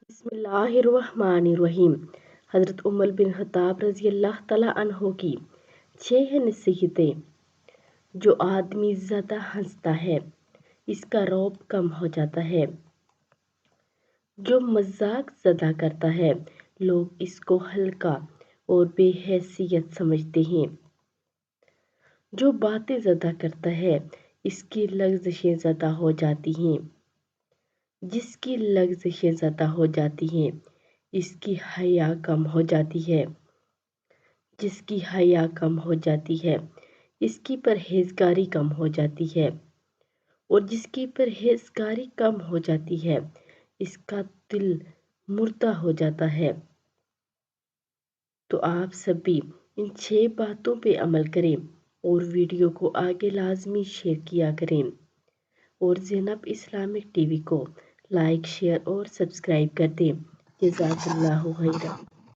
बिस्मिल्लाहिर्रहमानिर्रहीम। हज़रत Umar bin Khattab रज़ी अल्लाह तआला अन्हो की 6 नसीहतें। जो आदमी ज़्यादा हंसता है इसका रौब कम हो जाता है। जो मजाक ज़्यादा करता है लोग इसको हल्का और बेहैसियत समझते हैं। जो बातें ज़्यादा करता है इसकी लग़ज़शें ज़्यादा हो जाती हैं। जिसकी लग़ज़शें ज़्यादा हो जाती हैं इसकी हया कम हो जाती है। जिसकी हया कम हो जाती है इसकी परहेज़गारी कम हो जाती है। और जिसकी परहेज़गारी कम हो जाती है इसका दिल मुर्दा हो जाता है। तो आप सभी इन 6 बातों पे अमल करें और वीडियो को आगे लाजमी शेयर किया करें। और ज़ैनब इस्लामिक टीवी को लाइक शेयर और सब्सक्राइब कर दें। जज़ाकल्लाहु खैरन।